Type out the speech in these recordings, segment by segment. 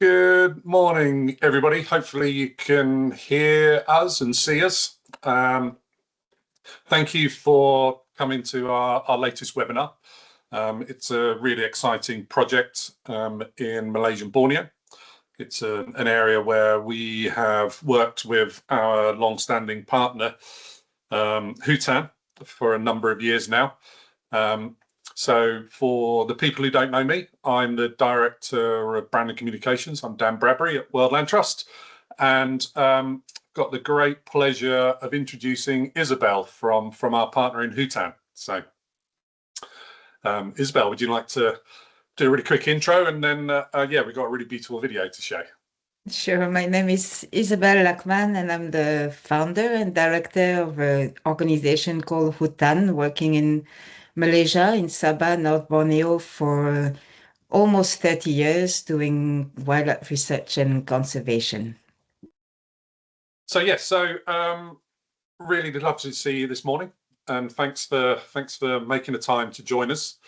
Good morning, everybody. Hopefully you can hear us and see us. Thank you for coming to our latest webinar. It's a really exciting project in Malaysian Borneo. It's an area where we have worked with our long-standing partner, Hutan, for a number of years now. So for the people who don't know me, I'm the Director of Brand and Communications. I'm Dan Bradbury at World Land Trust, and got the great pleasure of introducing Isabelle from our partner in Hutan. So Isabelle, would you like to do a really quick intro, and then yeah, we've got a really beautiful video to show. Sure. My name is Isabelle Lackman, and I'm the founder and director of an organization called Hutan, working in Malaysia, in Sabah, North Borneo, for almost 30 years, doing wildlife research and conservation. So yes, really love to see you this morning, and thanks for making the time to join us.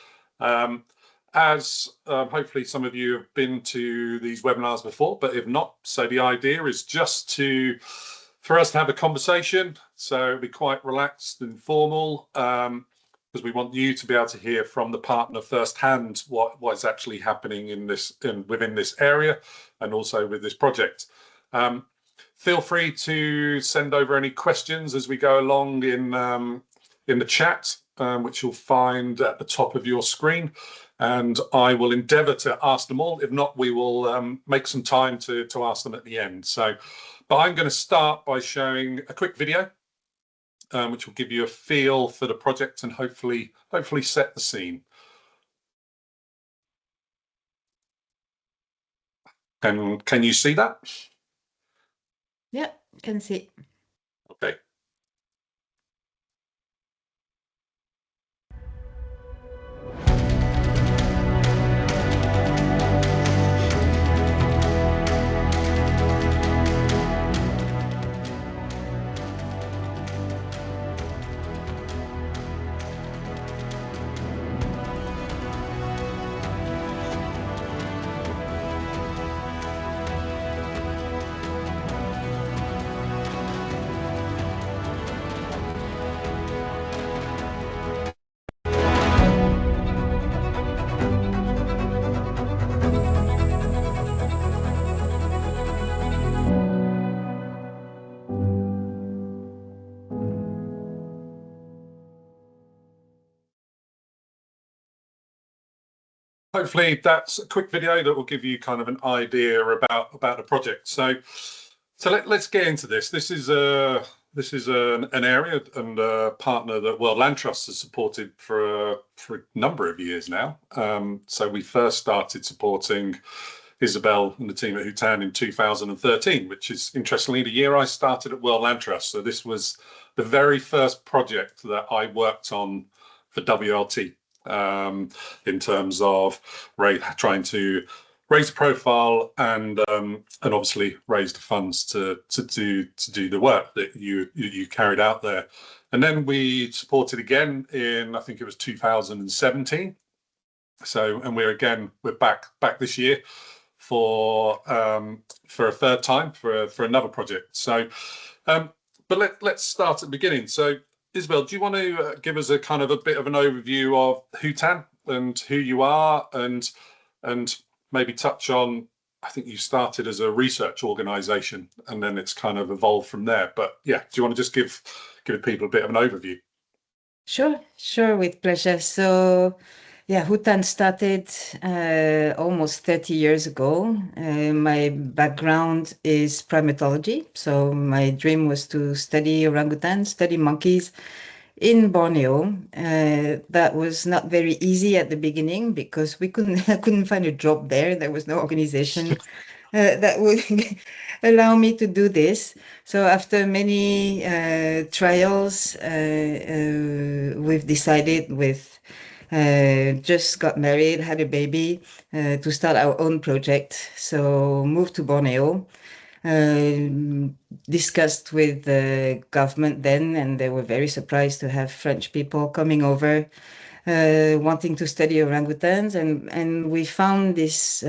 As hopefully some of you have been to these webinars before, but if not, so the idea is just for us to have a conversation. So it'll be quite relaxed and informal, because we want you to be able to hear from the partner firsthand what is actually happening within this area, and also with this project. Feel free to send over any questions as we go along in the chat, which you'll find at the top of your screen, and I will endeavour to ask them all. If not, we will make some time to ask them at the end. But I'm going to start by showing a quick video, which will give you a feel for the project and hopefully set the scene. And can you see that? Yeah, can see. Okay. Hopefully that's a quick video that will give you kind of an idea about the project. So let's get into this. This is an area and a partner that World Land Trust has supported for a number of years now. So we first started supporting Isabelle and the team at Hutan in 2013, which is interestingly the year I started at World Land Trust. So this was the very first project that I worked on for WLT. In terms of trying to raise the profile and obviously raise the funds to do the work that you carried out there. And then we supported again in, I think it was 2017. So, and we're back this year for a third time for another project. So, but let's start at the beginning. So, Isabelle, do you want to give us a kind of a bit of an overview of Hutan and who you are, and maybe touch on, I think you started as a research organisation and then it's kind of evolved from there. But yeah, do you want to just give people a bit of an overview? Sure, with pleasure. So yeah, Hutan started almost 30 years ago. My background is primatology. So my dream was to study orangutans, study monkeys in Borneo. That was not very easy at the beginning because I couldn't find a job there. There was no organization that would allow me to do this. So after many trials, we've decided just got married, had a baby, to start our own project. So moved to Borneo, discussed with the government then, and they were very surprised to have French people coming over wanting to study orangutans, and we found this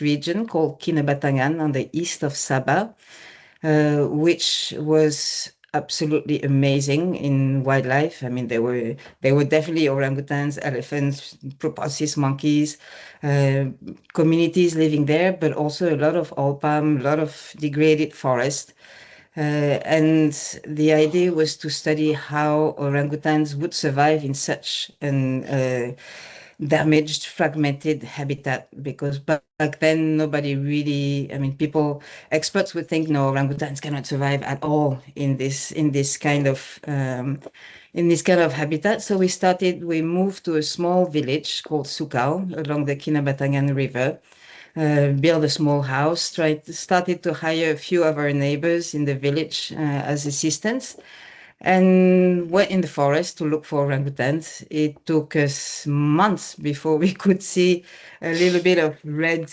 region called Kinabatangan on the east of Sabah, which was absolutely amazing in wildlife. I mean, there were definitely orangutans, elephants, proboscis monkeys, communities living there, but also a lot of oil palm, a lot of degraded forest. And the idea was to study how orangutans would survive in such an damaged, fragmented habitat, because back then nobody really, I mean, experts would think, no, orangutans cannot survive at all in this kind of habitat. So we moved to a small village called Sukau along the Kinabatangan River, built a small house, started to hire a few of our neighbors in the village as assistants, and went in the forest to look for orangutans. It took us months before we could see a little bit of red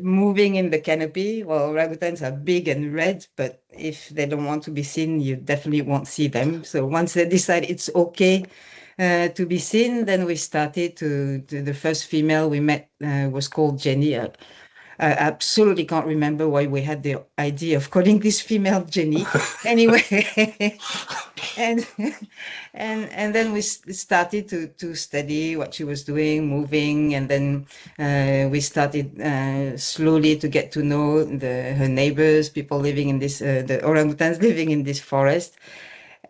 moving in the canopy. Well, orangutans are big and red, but if they don't want to be seen, you definitely won't see them. So once they decide it's okay to be seen, then we started the first female we met was called Jenny. I absolutely can't remember why we had the idea of calling this female Jenny. Anyway, and and then we started to study what she was doing, moving, and then we started slowly to get to know her neighbors, people living in the orangutans living in this forest.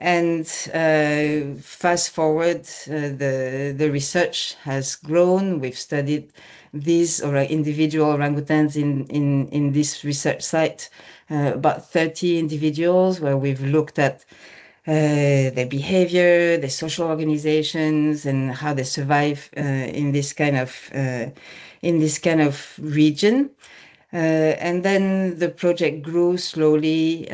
And fast forward, the research has grown. We've studied these individual orangutans in this research site, about 30 individuals, where we've looked at their behavior, their social organizations, and how they survive in this kind of region. And then the project grew slowly,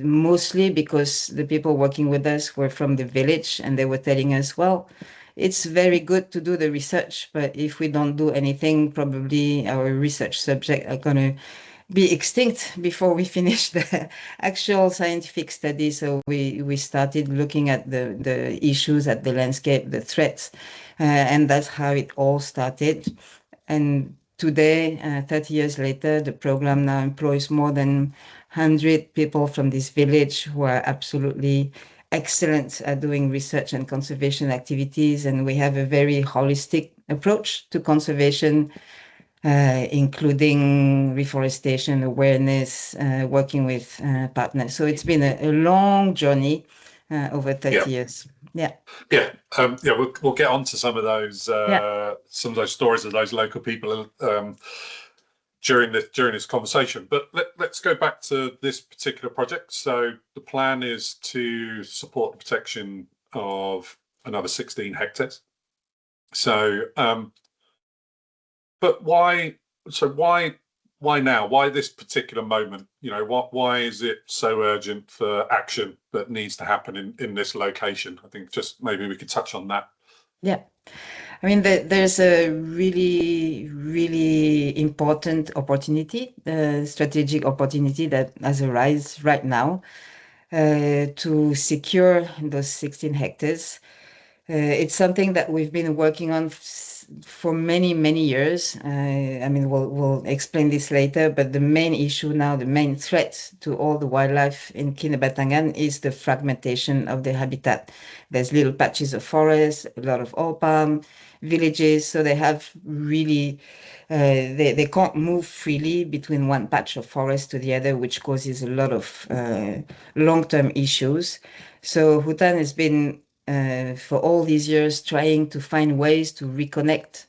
mostly because the people working with us were from the village, and they were telling us, well, it's very good to do the research, but if we don't do anything, probably our research subjects are going to be extinct before we finish the actual scientific study. So we started looking at the issues, at the landscape, the threats, and that's how it all started. And today, 30 years later, the program now employs more than 100 people from this village who are absolutely excellent at doing research and conservation activities. And we have a very holistic approach to conservation, including reforestation, awareness, working with partners. So it's been a long journey over 30 years. Yeah. Yeah, we'll get on to some of those stories of those local people during this conversation. But let's go back to this particular project. So the plan is to support the protection of another 16 hectares. So, but why? So why now? Why this particular moment? You know, why is it so urgent for action that needs to happen in this location? I think just maybe we could touch on that. Yeah. I mean, there's a really, really important opportunity, strategic opportunity that has arisen right now to secure those 16 hectares. It's something that we've been working on for many, many years. I mean, we'll explain this later, but the main issue now, the main threat to all the wildlife in Kinabatangan is the fragmentation of the habitat. There's little patches of forest, a lot of oil palm, villages, so they have really, they can't move freely between one patch of forest to the other, which causes a lot of long-term issues. So Hutan has been for all these years trying to find ways to reconnect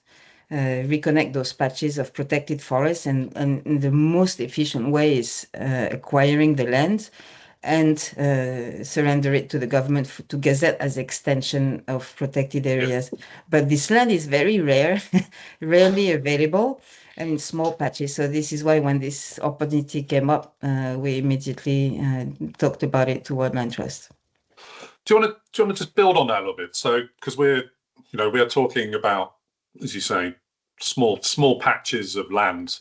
those patches of protected forests, and the most efficient way is acquiring the land and surrender it to the government to gazette as extension of protected areas. But this land is very rare, rarely available, and in small patches. So this is why when this opportunity came up, we immediately talked about it to Wildland Trust. Do you want to just build on that a little bit? So, because we are talking about, as you say, small patches of land.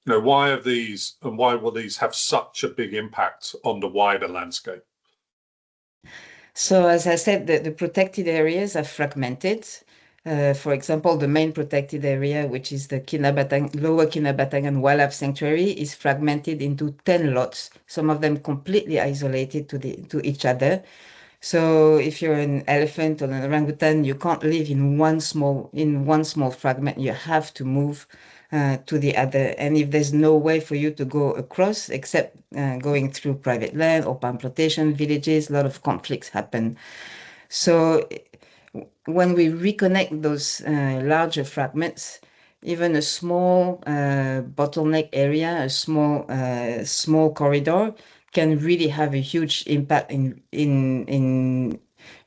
Why are these, and why will these have such a big impact on the wider landscape? So as I said, the protected areas are fragmented. For example, the main protected area, which is the Lower Kinabatangan Wildlife Sanctuary, is fragmented into 10 lots, some of them completely isolated to each other. So if you're an elephant or an orangutan, you can't live in one small fragment. You have to move to the other. And if there's no way for you to go across except going through private land or palm plantation villages, a lot of conflicts happen. So when we reconnect those larger fragments, even a small bottleneck area, a small corridor, can really have a huge impact in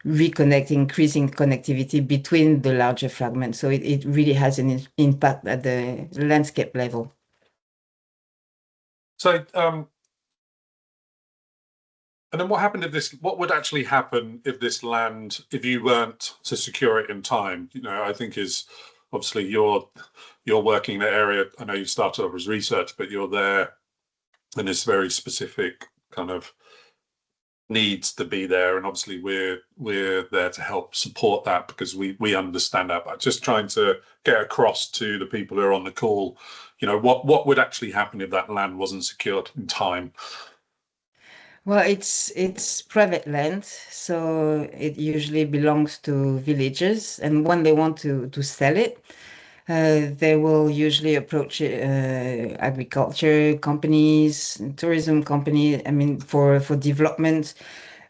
reconnecting, increasing connectivity between the larger fragments. So it really has an impact at the landscape level. So, and then what happened if what would actually happen if this land, if you weren't to secure it in time? I think is obviously you're working in the area. I know you started off as research, but you're there and this very specific kind of needs to be there. And obviously we're there to help support that because we understand that. But just trying to get across to the people who are on the call, what would actually happen if that land wasn't secured in time? Well, it's private land, so it usually belongs to villages, and when they want to sell it, they will usually approach agriculture companies, tourism companies. I mean, for development,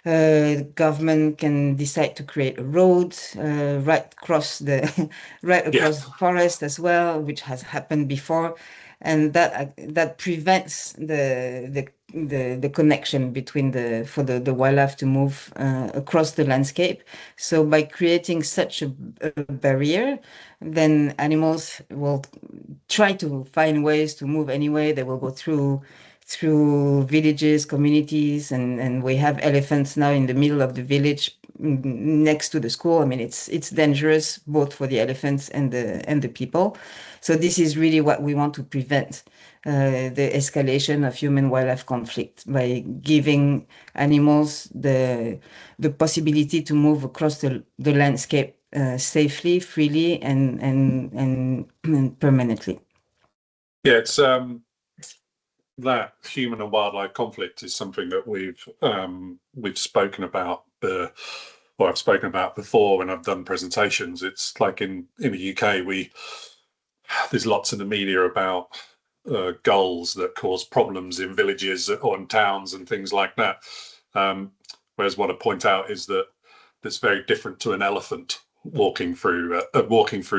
government can decide to create a road right across the the forest as well, which has happened before, and that prevents the connection between for the wildlife to move across the landscape. So by creating such a barrier, then animals will try to find ways to move anyway. They will go through villages, communities, and we have elephants now in the middle of the village next to the school. I mean, it's dangerous both for the elephants and the people. So this is really what we want to prevent, the escalation of human-wildlife conflict by giving animals the possibility to move across the landscape safely, freely, and permanently. Yeah, it's that human and wildlife conflict is something that we've spoken about, or I've spoken about before when I've done presentations. It's like in the UK, there's lots in the media about gulls that cause problems in villages or in towns and things like that. Whereas what I point out is that that's very different to an elephant walking through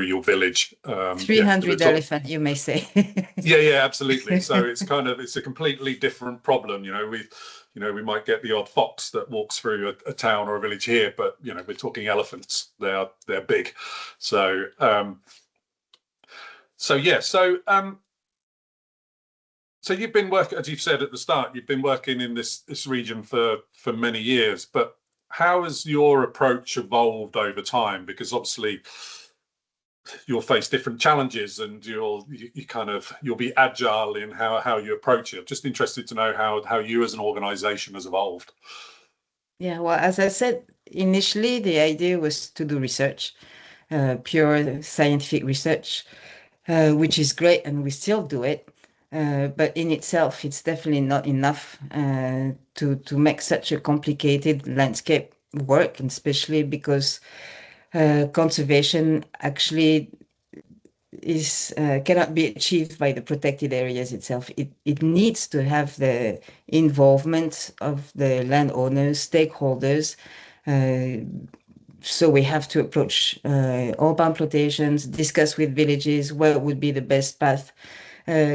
your village. 300 elephant, you may say. Yeah, absolutely. So it's a completely different problem. We might get the odd fox that walks through a town or a village here, but we're talking elephants. They're big. So so you've been working, as you've said at the start, you've been working in this region for many years, but how has your approach evolved over time? Because obviously you'll face different challenges and you'll be agile in how you approach it. I'm just interested to know how you as an organization has evolved. Yeah, well, as I said, initially the idea was to do research, pure scientific research, which is great, and we still do it. But in itself, it's definitely not enough to make such a complicated landscape work, and especially because conservation actually cannot be achieved by the protected areas itself. It needs to have the involvement of the landowners, stakeholders. So we have to approach all palm plantations, discuss with villages what would be the best path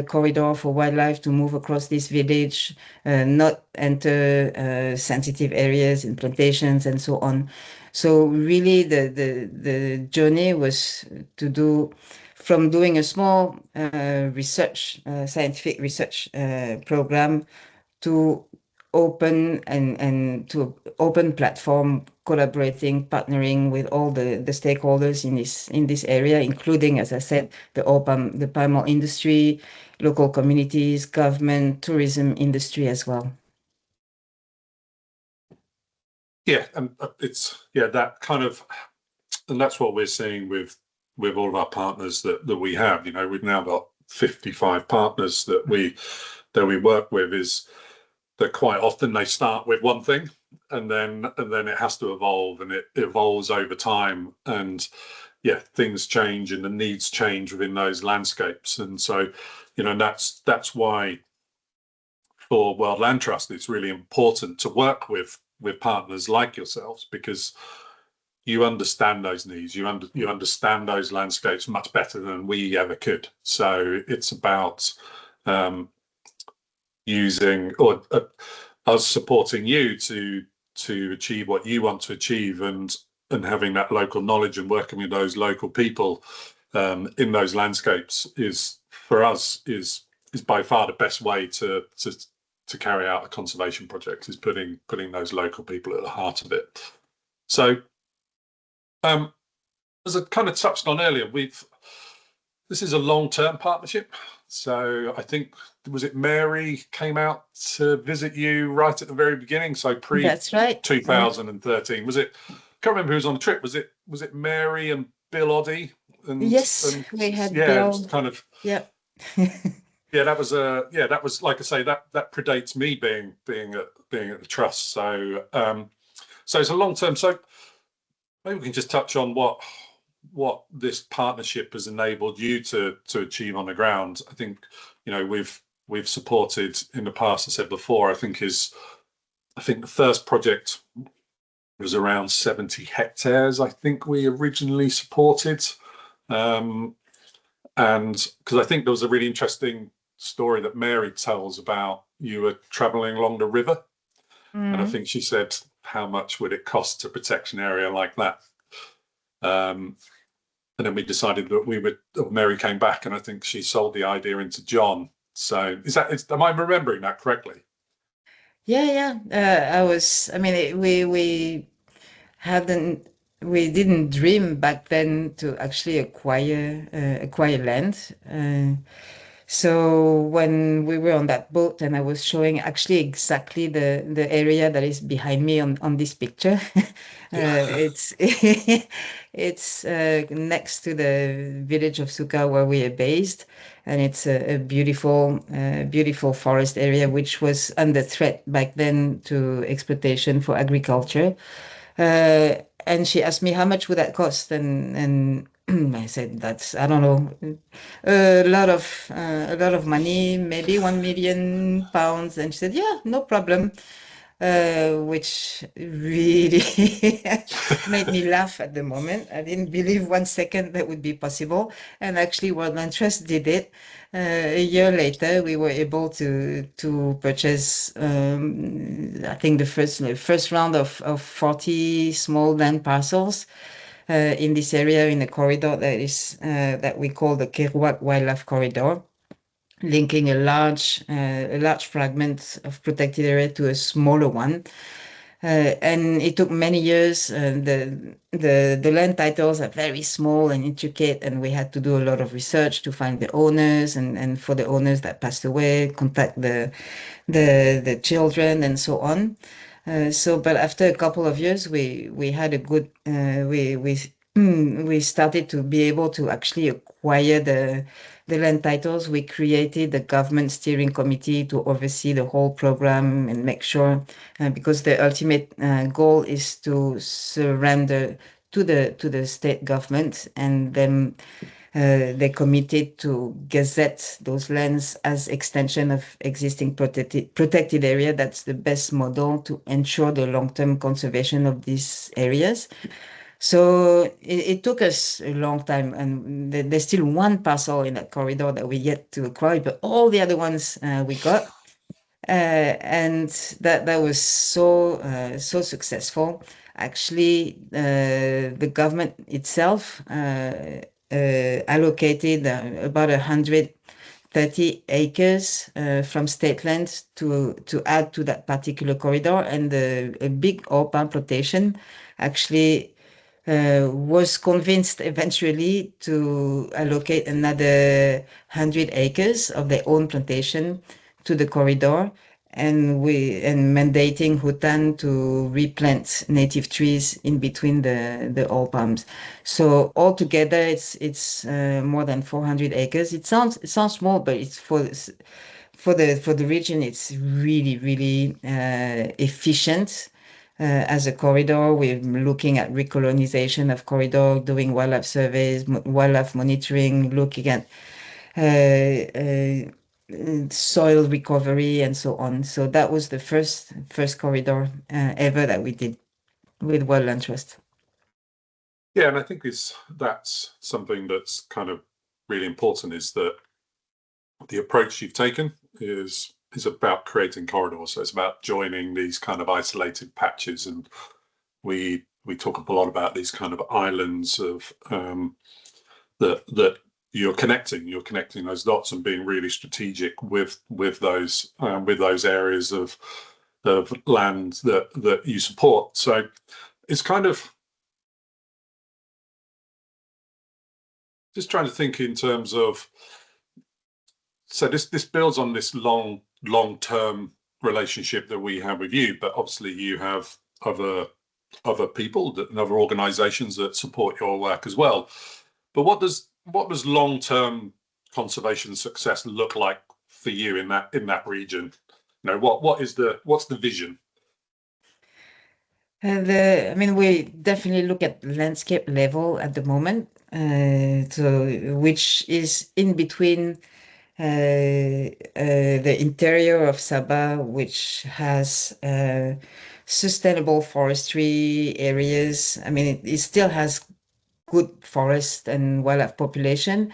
corridor for wildlife to move across this village, not enter sensitive areas in plantations and so on. So really the journey was to do from doing a small scientific research program to open and to open platform, collaborating, partnering with all the stakeholders in this area, including, as I said, the palm oil industry, local communities, government, tourism industry as well. yeah, and it's that kind of, and that's what we're seeing with all of our partners that we have. You know, we've now got 55 partners that we work with. Is that quite often they start with one thing, and then it has to evolve, and it evolves over time, and yeah, things change and the needs change within those landscapes. And so, you know, that's why for World Land Trust it's really important to work with partners like yourselves, because you understand those needs, you understand those landscapes much better than we ever could. So it's about using or us supporting you to achieve what you want to achieve, and having that local knowledge and working with those local people in those landscapes is, for us, is by far the best way to carry out a conservation project, is putting those local people at the heart of it. So as I kind of touched on earlier, this is a long-term partnership. So I think, was it Mary came out to visit you right at the very beginning? So That's right. 2013. Was it? I can't remember who was on the trip. Was it Mary and Bill Oddie? Yes, we had Bill. It was kind of. Yeah. Yeah, that was like I say, that predates me being at the trust. So so it's a long term. So maybe we can just touch on what this partnership has enabled you to achieve on the ground. I think, you know, we've supported in the past, I said before, I think the first project was around 70 hectares, I think we originally supported. And because I think there was a really interesting story that Mary tells about, you were traveling along the river. And I think she said, how much would it cost to protect an area like that? And then we decided that Mary came back, and I think she sold the idea into John. So am I remembering that correctly? Yeah. We didn't dream back then to actually acquire land. So when we were on that boat, and I was showing actually exactly the area that is behind me on this picture, it's it's next to the village of Sukau where we are based, and it's a beautiful forest area which was under threat back then to exploitation for agriculture. And she asked me how much would that cost, and I said that's, I don't know, a lot of money, maybe £1 million. And she said, yeah, no problem. Which really made me laugh at the moment. I didn't believe 1 second that would be possible. And actually, Wildland Trust did it. A year later, we were able to purchase, I think, the first round of 40 small land parcels in this area, in a corridor that we call the Sukau Wildlife Corridor, linking a large fragment of protected area to a smaller one. And it took many years. The land titles are very small and intricate, and we had to do a lot of research to find the owners, and for the owners that passed away, contact the children and so on. But after a couple of years, we had a good we started to be able to actually acquire the land titles. We created the government steering committee to oversee the whole program and make sure, because the ultimate goal is to surrender to the state government, and then they committed to gazette those lands as extension of existing protected area. That's the best model to ensure the long-term conservation of these areas. So it took us a long time, and there's still one parcel in that corridor that we yet to acquire, but all the other ones we got. And that was so successful. Actually, the government itself allocated about 130 acres from state land to add to that particular corridor, and a big open plantation actually was convinced eventually to allocate another 100 acres of their own plantation to the corridor. and mandating Hutan to replant native trees in between the old palms. So altogether, it's more than 400 acres. It sounds small, but it's for the region, it's really efficient. As a corridor, we're looking at recolonization of corridor, doing wildlife surveys, wildlife monitoring, looking at soil recovery and so on. So that was the first corridor ever that we did with Wildland Trust. Yeah, and I think that's something that's kind of really important, is that the approach you've taken is about creating corridors. So it's about joining these kind of isolated patches, and we talk a lot about these kind of islands of that you're connecting those dots and being really strategic with those areas of land that you support. So it's kind of just trying to think in terms of, so this builds on this long-term relationship that we have with you, but obviously you have other people and other organizations that support your work as well. But what does long-term conservation success look like for you in that region? You know, what's the vision? We definitely look at landscape level at the moment, which is in between the interior of Sabah, which has sustainable forestry areas. I mean, it still has good forest and wildlife population,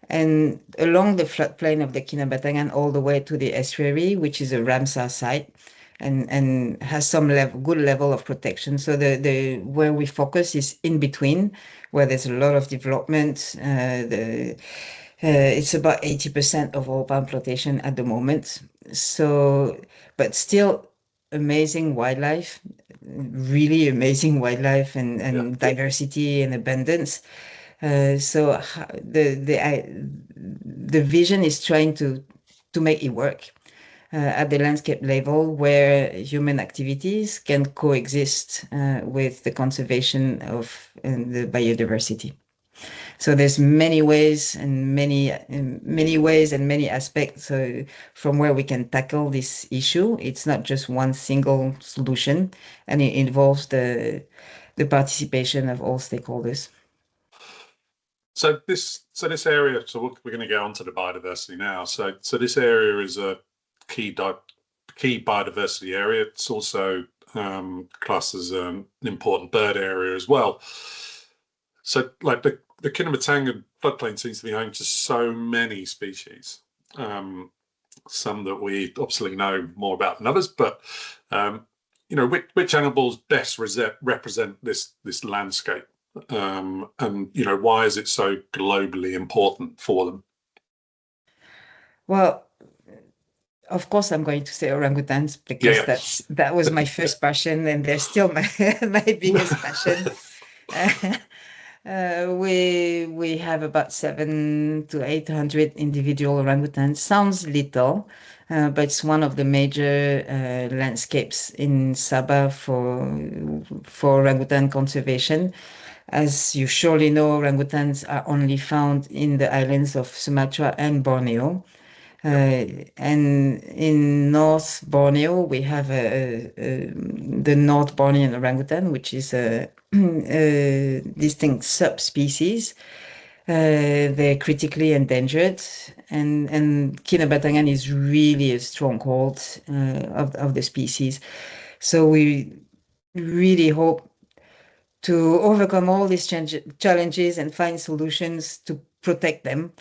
and along the floodplain of the Kinabatangan all the way to the estuary, which is a Ramsar site, and has some good level of protection. So the where we focus is in between, where there's a lot of development. It's about 80% of all palm plantation at the moment. So, but still amazing wildlife, really amazing wildlife and diversity and abundance. So the vision is trying to make it work at the landscape level, where human activities can coexist with the conservation of the biodiversity. So there's many ways and many aspects from where we can tackle this issue. It's not just one single solution, and it involves the participation of all stakeholders. So this area, so we're going to go on to the biodiversity now. So this area is a key biodiversity area. It's also classed as an important bird area as well. So like the Kinabatangan floodplain seems to be home to so many species. Some that we obviously know more about than others, but you know, which animals best represent this landscape, and you know, why is it so globally important for them? Well, of course, I'm going to say orangutans because that was my first passion, and they're still my biggest passion. We have about 700 to 800 individual orangutans. Sounds little, but it's one of the major landscapes in Sabah for orangutan conservation. As you surely know, orangutans are only found in the islands of Sumatra and Borneo. And in North Borneo, we have the North Bornean orangutan, which is a distinct subspecies. They're critically endangered, and Kinabatangan is really a stronghold of the species. So we really hope to overcome all these challenges and find solutions to protect them.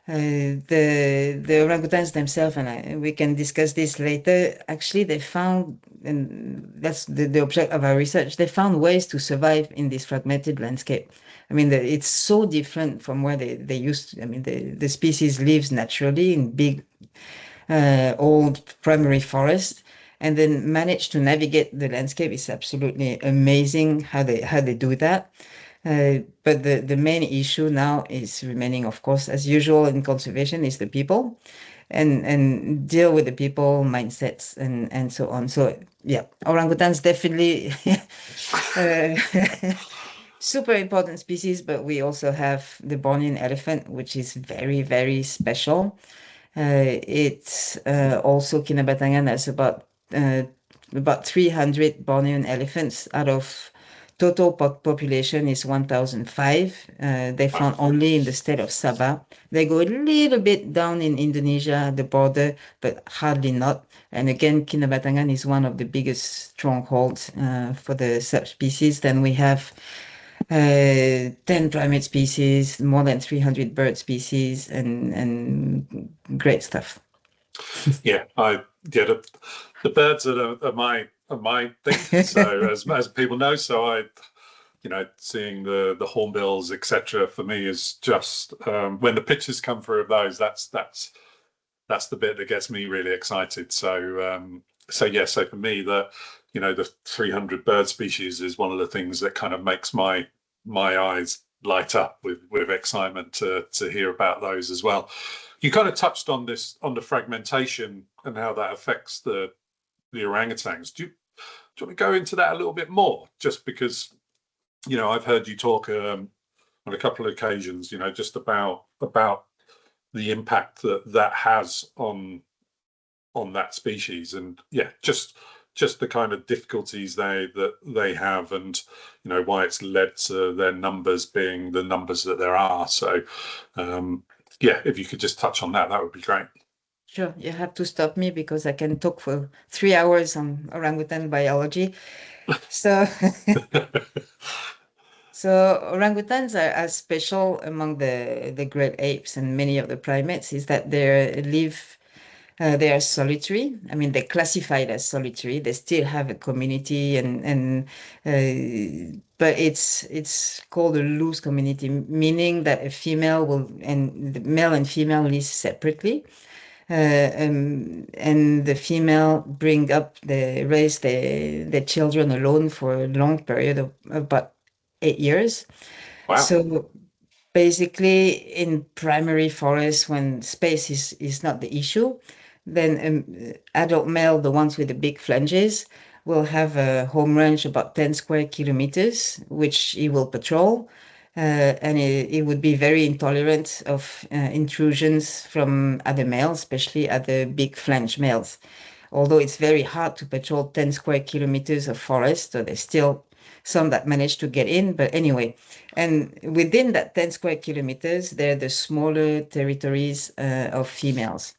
The orangutans themselves, and we can discuss this later, actually they found, and that's the object of our research, they found ways to survive in this fragmented landscape. I mean, it's so different from where they used to. I mean, the species lives naturally in big, old primary forest, and then manage to navigate the landscape. Is absolutely amazing how they do that. But the main issue now is remaining, of course, as usual in conservation, is the people. and deal with the people mindsets and so on. So yeah, orangutans definitely super important species, but we also have the Bornean elephant, which is very, very special. It's also Kinabatangan has about 300 Bornean elephants out of total population is 1,005. They found only in the state of Sabah. They go a little bit down in Indonesia, the border, but hardly not. And again, Kinabatangan is one of the biggest strongholds for the subspecies. Then we have 10 primate species, more than 300 bird species, and great stuff. Yeah, the birds are my thing. So as people know, so seeing the hornbills, etc. for me is just when the pictures come through of those, that's the bit that gets me really excited. So for me, the 300 bird species is one of the things that kind of makes my eyes light up with excitement to hear about those as well. You kind of touched on this, on the fragmentation and how that affects the orangutans. Do you want to go into that a little bit more? Just because, I've heard you talk on a couple of occasions, just about the impact that has on that species, and just the kind of difficulties they have, and why it's led to their numbers being the numbers that there are. So if you could just touch on that would be great. Sure, you have to stop me because I can talk for 3 hours on orangutan biology. So So orangutans are special among the great apes and many of the primates is that they are solitary. I mean, they're classified as solitary. They still have a community but it's called a loose community, meaning that a female the male and female live separately. And the female raise their children alone for a long period of about 8 years. Wow. So basically, in primary forests, when space is not the issue, then adult male, the ones with the big flanges, will have a home range about 10 square kilometers, which he will patrol. And it would be very intolerant of intrusions from other males, especially other big flange males. Although it's very hard to patrol 10 square kilometers of forest, so there's still some that manage to get in. But anyway, and within that 10 square kilometers, there are the smaller territories of females.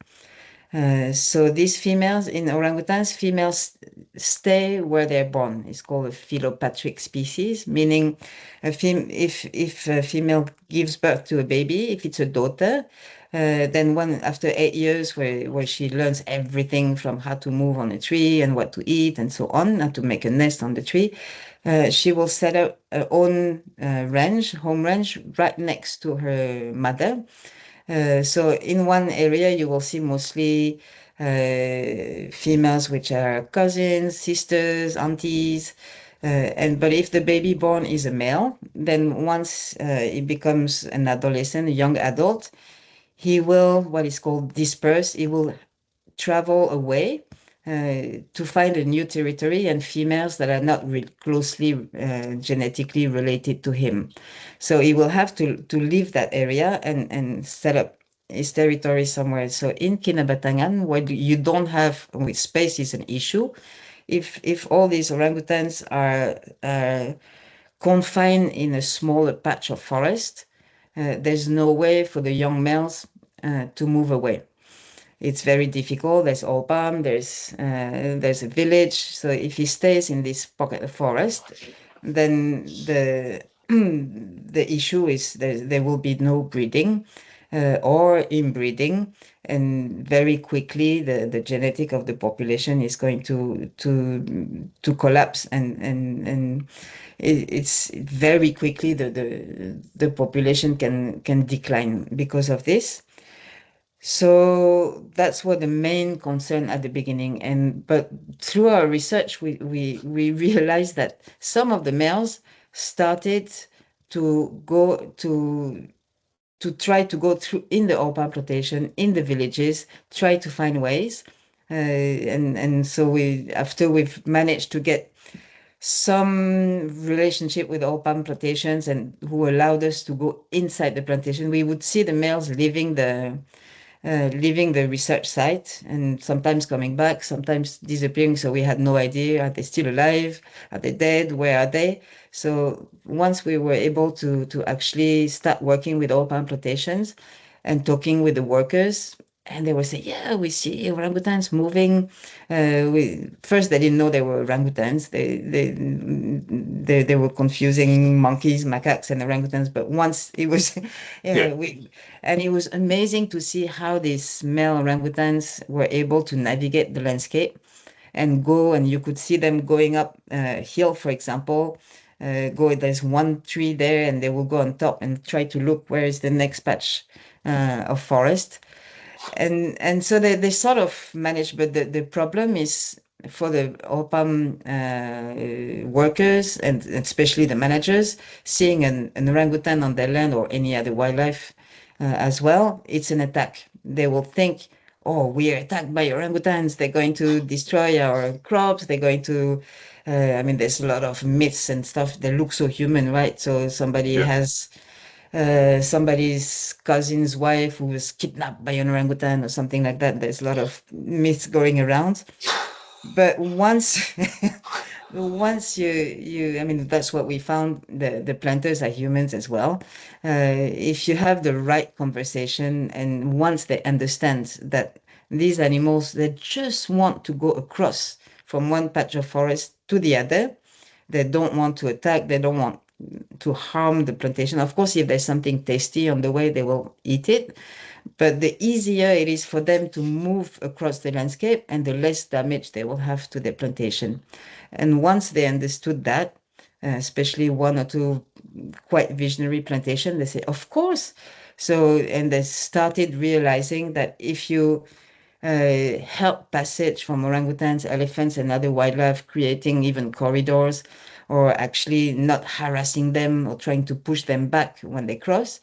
So these females in orangutans, females stay where they're born. It's called a philopatric species, meaning if a female gives birth to a baby, if it's a daughter, then after 8 years where she learns everything from how to move on a tree and what to eat and so on, how to make a nest on the tree, she will set up her own home range, right next to her mother. So in one area, you will see mostly females, which are cousins, sisters, aunties. But if the baby born is a male, then once he becomes an adolescent, a young adult, he will, what is called disperse, he will travel away to find a new territory and females that are not closely genetically related to him. So he will have to leave that area and set up his territory somewhere. So in Kinabatangan, where you don't have, with space is an issue, if all these orangutans are confined in a smaller patch of forest, there's no way for the young males to move away. It's very difficult. There's all palm, there's a village. So if he stays in this pocket of forest, then the issue is there will be no breeding or inbreeding, and very quickly the genetic of the population is going to collapse, and it's very quickly the population can decline because of this. So that's what the main concern at the beginning. But through our research, we realized that some of the males started to go to to try to go through in the old palm plantation, in the villages, try to find ways. And so after we've managed to get some relationship with old palm plantations and who allowed us to go inside the plantation, we would see the males leaving the research site and sometimes coming back, sometimes disappearing. So we had no idea, are they still alive? Are they dead? Where are they? So once we were able to actually start working with old palm plantations and talking with the workers, and they would say, yeah, we see orangutans moving. First, they didn't know they were orangutans. They were confusing monkeys, macaques, and orangutans. But once it was, Yeah. and it was amazing to see how these male orangutans were able to navigate the landscape and go, and you could see them going up a hill, for example. There's one tree there, and they will go on top and try to look where is the next patch of forest. And so they sort of manage, but the problem is for the OPAM workers and especially the managers, seeing an orangutan on their land or any other wildlife as well, it's an attack. They will think, oh, we are attacked by orangutans, they're going to destroy our crops, they're going to, I mean, there's a lot of myths and stuff. They look so human, right? So somebody Yeah. has somebody's cousin's wife who was kidnapped by an orangutan or something like that. There's a lot of myths going around. But once once I mean, that's what we found. The planters are humans as well. If you have the right conversation, and once they understand that these animals, they just want to go across from one patch of forest to the other, they don't want to attack, they don't want to harm the plantation. Of course, if there's something tasty on the way, they will eat it. But the easier it is for them to move across the landscape and the less damage they will have to the plantation. And once they understood that, especially one or two quite visionary plantation, they say, of course. So, and they started realizing that if you help passage from orangutans, elephants, and other wildlife, creating even corridors, or actually not harassing them or trying to push them back when they cross,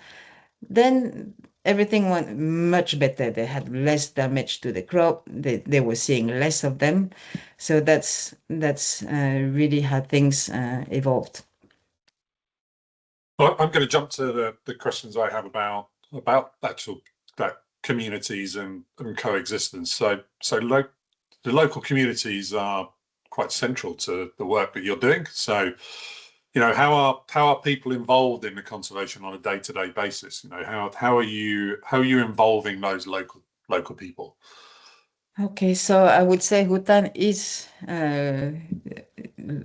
then everything went much better. They had less damage to the crop. They were seeing less of them. So that's really how things evolved. Well, I'm going to jump to the questions I have about actual that communities and coexistence. The local communities are quite central to the work that you're doing. So, how are people involved in the conservation on a day-to-day basis? How are you involving those local people? Okay, so I would say Hutan is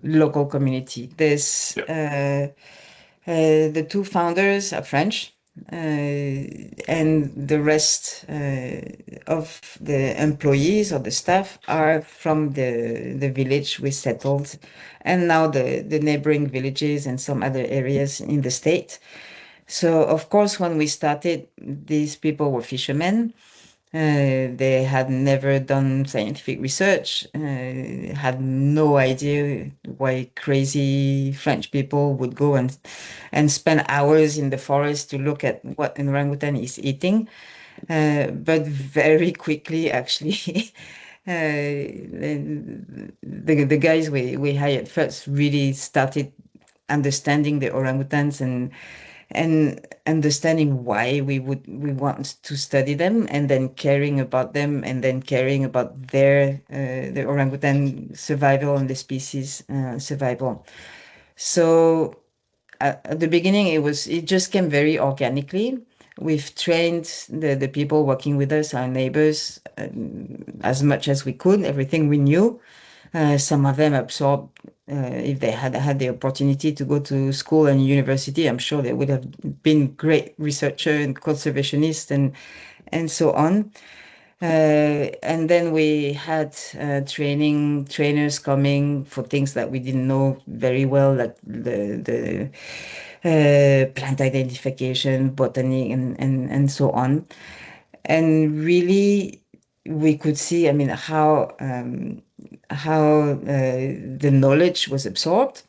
local community. There's Yeah. the two founders are French, and the rest of the employees or the staff are from the village we settled, and now the neighboring villages and some other areas in the state. So, of course, when we started, these people were fishermen. They had never done scientific research, had no idea why crazy French people would go and spend hours in the forest to look at what an orangutan is eating. But very quickly, actually, the guys we hired first really started understanding the orangutans and understanding why we want to study them, and then caring about them, and then caring about the orangutan survival and the species survival. So at the beginning, it just came very organically. We've trained the people working with us, our neighbors, as much as we could, everything we knew. Some of them absorbed, if they had had the opportunity to go to school and university, I'm sure they would have been great researcher and conservationist and so on. And then we had trainers coming for things that we didn't know very well, like the plant identification, botany, and so on. And really, we could see, I mean, how the knowledge was absorbed.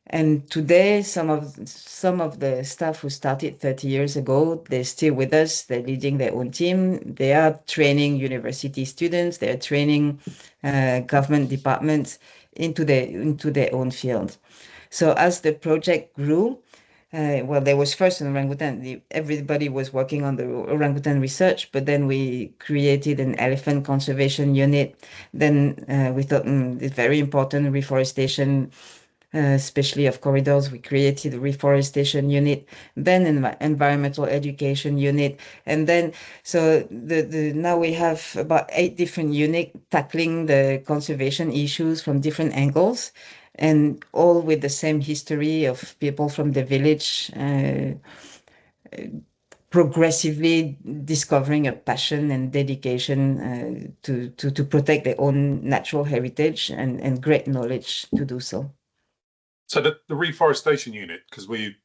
And today, some of the staff who started 30 years ago, they're still with us. They're leading their own team. They are training university students. They're training government departments into their own field. So as the project grew, well, there was first an orangutan. Everybody was working on the orangutan research, but then we created an elephant conservation unit. Then we thought it's very important reforestation, especially of corridors. We created a reforestation unit, then an environmental education unit, and then so now we have about 8 different units tackling the conservation issues from different angles, and all with the same history of people from the village progressively discovering a passion and dedication to protect their own natural heritage and great knowledge to do so. So the reforestation unit, because we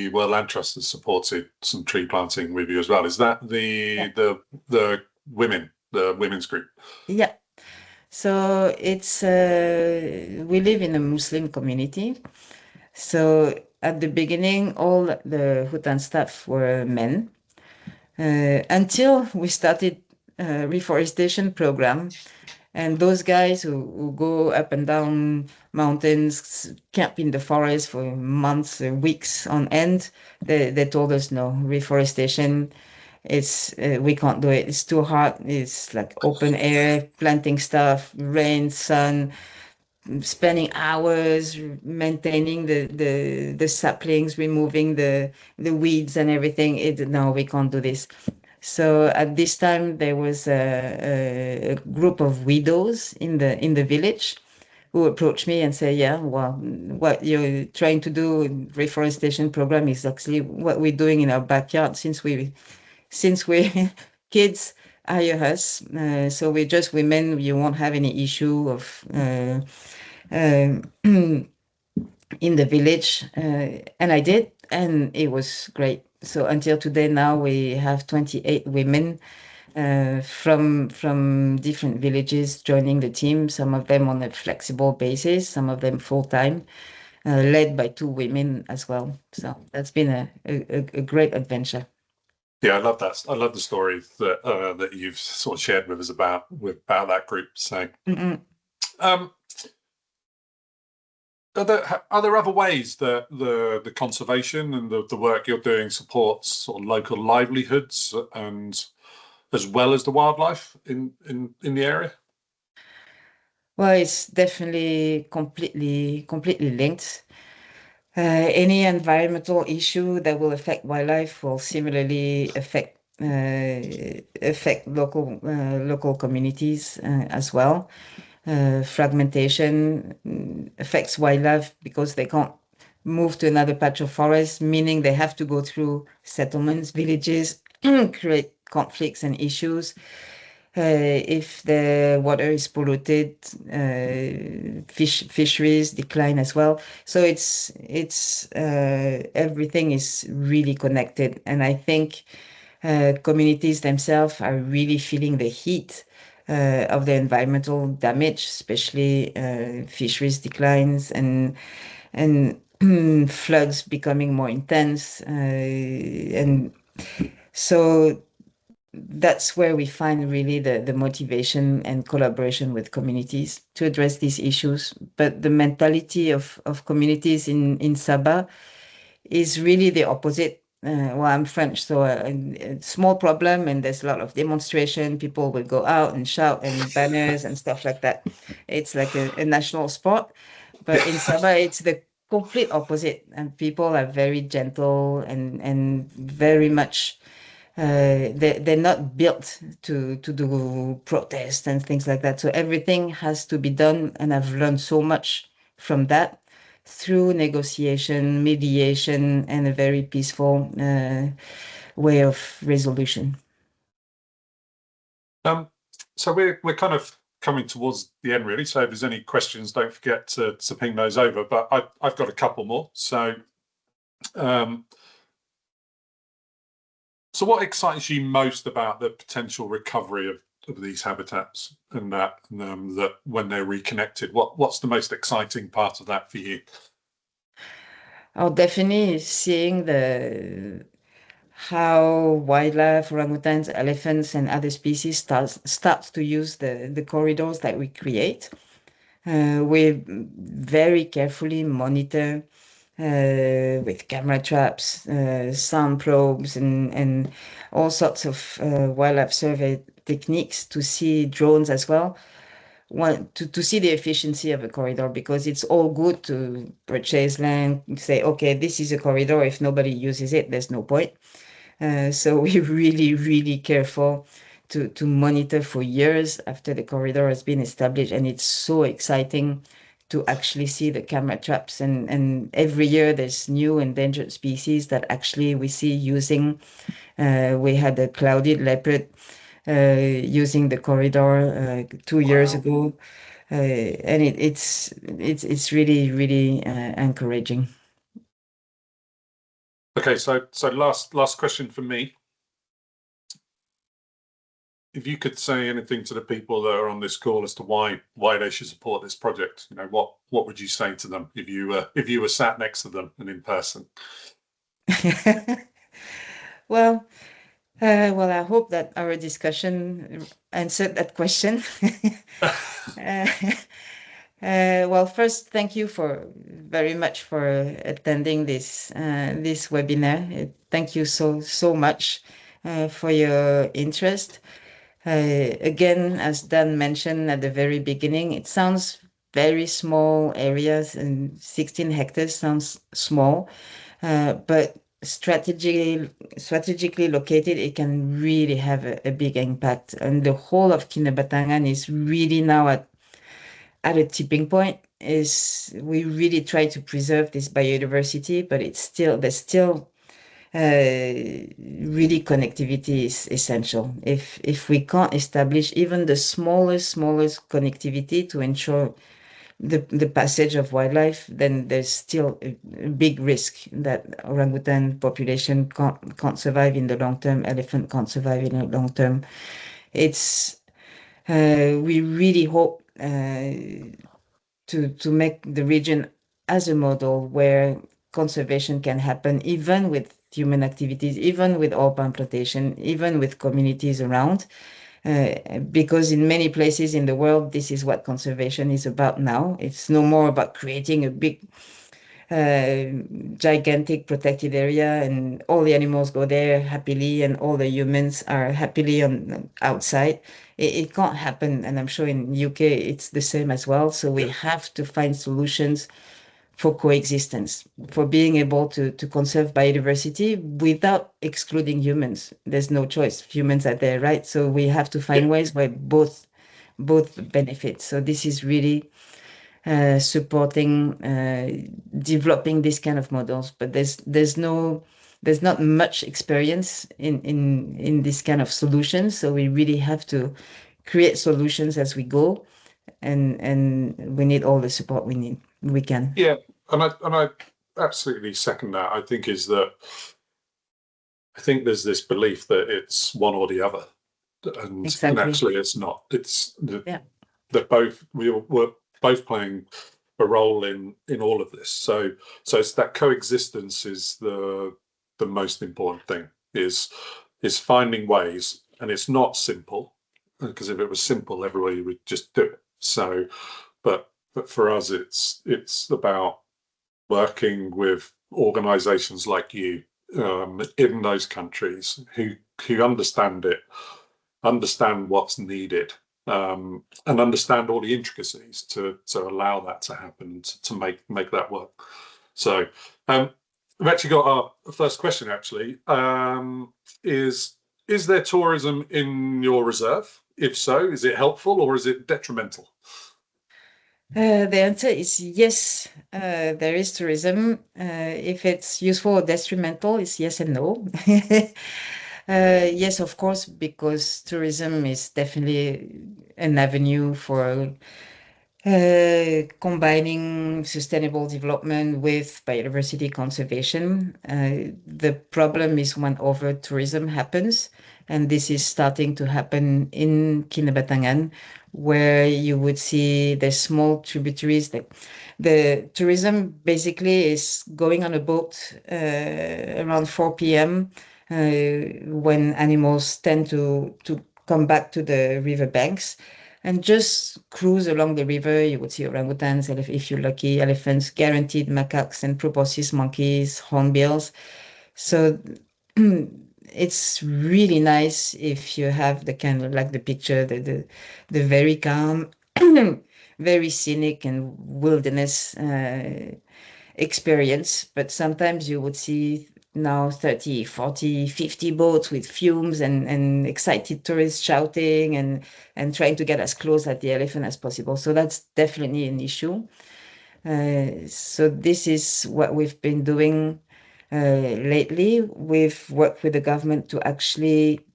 World Land Trust has supported some tree planting with you as well. Is that the women's group? Yeah. So it's we live in a Muslim community. So at the beginning, all the Hutan staff were men until we started a reforestation program. And those guys who go up and down mountains, camp in the forest for months, weeks on end, they told us no, reforestation, it's we can't do it. It's too hot. It's like open air, planting stuff, rain, sun, spending hours maintaining the saplings, removing the weeds and everything. No, we can't do this. So at this time there was a group of widows in the village who approached me and say, yeah, well, what you're trying to do, reforestation program, is actually what we're doing in our backyard since we're kids. Hire us. So we're just women. You won't have any issue of in the village, and I did, and it was great. So until today, now we have 28 women from different villages joining the team. Some of them on a flexible basis, some of them full time, led by 2 women as well. So that's been a great adventure. Yeah, I love that. I love the story that that you've sort of shared with us about that group. So, are there other ways that the conservation and the work you're doing supports sort of local livelihoods and as well as the wildlife in the area? Well, it's definitely completely linked. Any environmental issue that will affect wildlife will similarly affect local communities as well. Fragmentation affects wildlife because they can't move to another patch of forest, meaning they have to go through settlements, villages, create conflicts and issues. If the water is polluted, fisheries decline as well. So it's everything is really connected, and I think communities themselves are really feeling the heat of the environmental damage, especially fisheries declines and floods becoming more intense, and so that's where we find really the motivation and collaboration with communities to address these issues. But the mentality of communities in Sabah is really the opposite. Well, I'm French, so a small problem and there's a lot of demonstration. People will go out and shout and banners and stuff like that. It's like a national sport. But in Sabah, it's the complete opposite. And people are very gentle and very much they're not built to do protests and things like that. So everything has to be done, and I've learned so much from that through negotiation, mediation, and a very peaceful way of resolution. So we're kind of coming towards the end, really. So if there's any questions, don't forget to ping those over. But I've got a couple more. So. So what excites you most about the potential recovery of these habitats and that when they're reconnected? What's the most exciting part of that for you? Oh, definitely seeing how wildlife, orangutans, elephants, and other species starts to use the corridors that we create. We very carefully monitor with camera traps, sound probes, and all sorts of wildlife survey techniques to see drones as well. To see the efficiency of a corridor, because it's all good to purchase land, say, okay, this is a corridor. If nobody uses it, there's no point. So we're really, really careful to monitor for years after the corridor has been established. And it's so exciting to actually see the camera traps. And every year there's new endangered species that actually we see using. We had a clouded leopard using the corridor 2 years ago. And it's really, really encouraging. Okay, so last question for me. If you could say anything to the people that are on this call as to why they should support this project, what would you say to them if you were sat next to them and in person? Well, I hope that our discussion answered that question. Uh, well, first, thank you very much for attending this webinar. Thank you so much for your interest. Again, as Dan mentioned at the very beginning, it sounds very small areas, and 16 hectares sounds small, but strategically located, it can really have a big impact. And the whole of Kinabatangan is really now at a tipping point. Is we really try to preserve this biodiversity, but there's still really connectivity is essential. If we can't establish even the smallest connectivity to ensure the passage of wildlife, then there's still a big risk that orangutan population can't survive in the long term, elephant can't survive in the long term. It's we really hope to make the region as a model where conservation can happen, even with human activities, even with oil palm plantation, even with communities around. Because in many places in the world, this is what conservation is about now. It's no more about creating a big, gigantic protected area and all the animals go there happily and all the humans are happily on outside. It can't happen, and I'm sure in UK it's the same as well. So we have to find solutions for coexistence, for being able to conserve biodiversity without excluding humans. There's no choice. Humans are there, right? So we have to find ways where both benefit. So this is really supporting developing these kind of models. But there's not much experience in this kind of solutions. So we really have to create solutions as we go, and we need all the support we can. Yeah, and I absolutely second that. I think there's this belief that it's one or the other, and Exactly. actually it's not. Yeah. That we're both playing a role in all of this. So it's that coexistence is the most important thing, is finding ways, and it's not simple, because if it was simple, everybody would just do it. So, but for us, it's about working with organizations like you in those countries who understand it, understand what's needed, and understand all the intricacies to allow that to happen, to make that work. So we've actually got our first question. Actually, is there tourism in your reserve? If so, is it helpful or is it detrimental? The answer is yes. There is tourism. If it's useful or detrimental, it's yes and no. Yes, of course, because tourism is definitely an avenue for Combining sustainable development with biodiversity conservation. The problem is when over-tourism happens, and this is starting to happen in Kinabatangan, where you would see the small tributaries. The tourism basically is going on a boat around 4 p.m. When animals tend to come back to the river banks and just cruise along the river. You would see orangutans, if you're lucky, elephants, guaranteed macaques and proboscis monkeys, hornbills. So it's really nice if you have the kind of like the picture, the very calm, very scenic and wilderness experience. But sometimes you would see now 30, 40, 50 boats with fumes and excited tourists shouting and trying to get as close at the elephant as possible. So that's definitely an issue. So this is what we've been doing lately. We've worked with the government to actually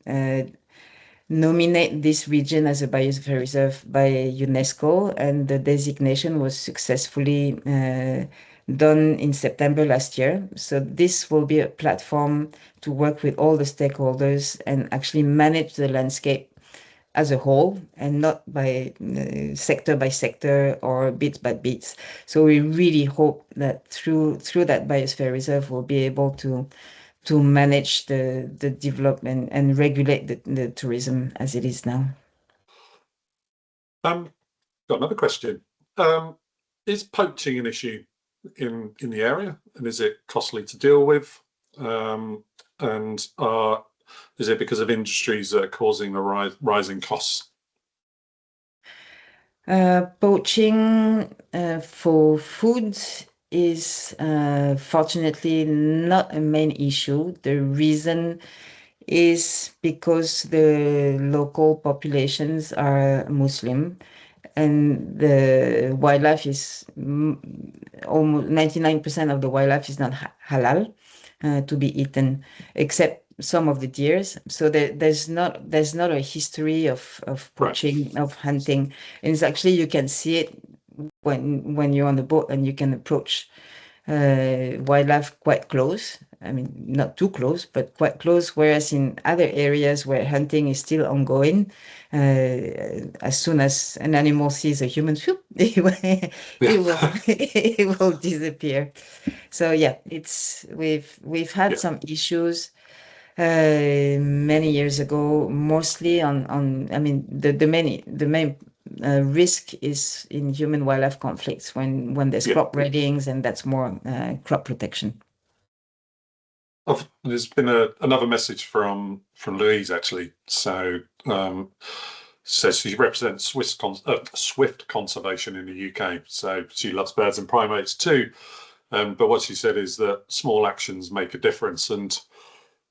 nominate this region as a biosphere reserve by UNESCO, and the designation was successfully done in September last year. So this will be a platform to work with all the stakeholders and actually manage the landscape as a whole and not by sector or bits by bits. So we really hope that through that biosphere reserve, we'll be able to manage the development and regulate the tourism as it is now. Got another question. Is poaching an issue in the area, and is it costly to deal with? And is it because of industries that are causing the rising costs? Poaching for food is fortunately not a main issue. The reason is because the local populations are Muslim and the wildlife is almost 99% of the wildlife is not halal to be eaten, except some of the deers. So there's not a history of poaching, right, of hunting, and it's actually you can see it when you're on the boat and you can approach wildlife quite close. I mean, not too close, but quite close. Whereas in other areas where hunting is still ongoing, as soon as an animal sees a human, it will disappear. So yeah, we've had some issues many years ago, mostly on I mean the main risk is in human wildlife conflicts when there's crop raidings, and that's more crop protection. There's been another message from Louise actually. So says she represents swift conservation in the UK. So she loves birds and primates too. But what she said is that small actions make a difference, and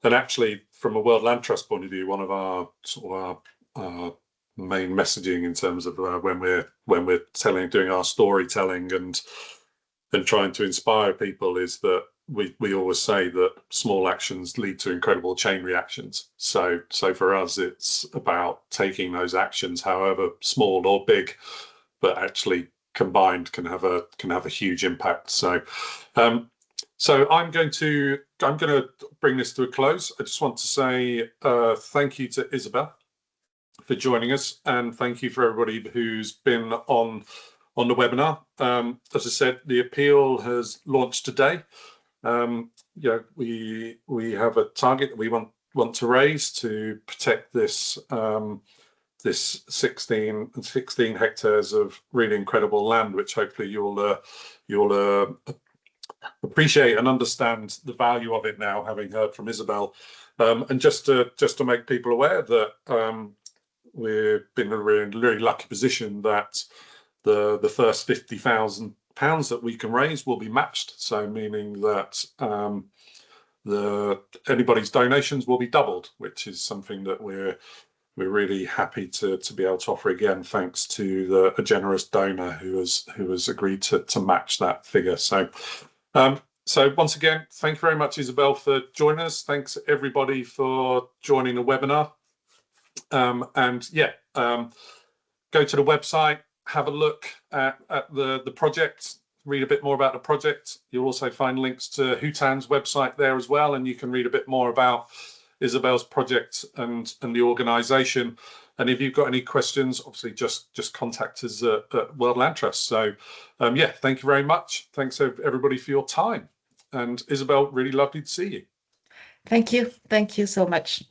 actually, from a World Land Trust point of view, one of our sort of main messaging in terms of when we're doing our storytelling and trying to inspire people is that we always say that small actions lead to incredible chain reactions. So for us, it's about taking those actions, however small or big, but actually combined can have a huge impact. So I'm going to bring this to a close. I just want to say thank you to Isabelle for joining us, and thank you for everybody who's been on the webinar. As I said, the appeal has launched today. We have a target that we want to raise to protect this 16 hectares of really incredible land, which hopefully you'll appreciate and understand the value of it now, having heard from Isabelle. And just to make people aware that we've been in a really lucky position that the first £50,000 that we can raise will be matched. So meaning that anybody's donations will be doubled, which is something that we're really happy to be able to offer again, thanks to a generous donor who has agreed to match that figure. So once again, thank you very much, Isabelle, for joining us. Thanks everybody for joining the webinar. Go to the website, have a look at the project, read a bit more about the project. You'll also find links to Hutan's website there as well, and you can read a bit more about Isabelle's project and the organisation. And if you've got any questions, obviously just contact us at World Land Trust. So yeah, thank you very much. Thanks everybody for your time. And Isabelle, really lovely to see you. Thank you so much.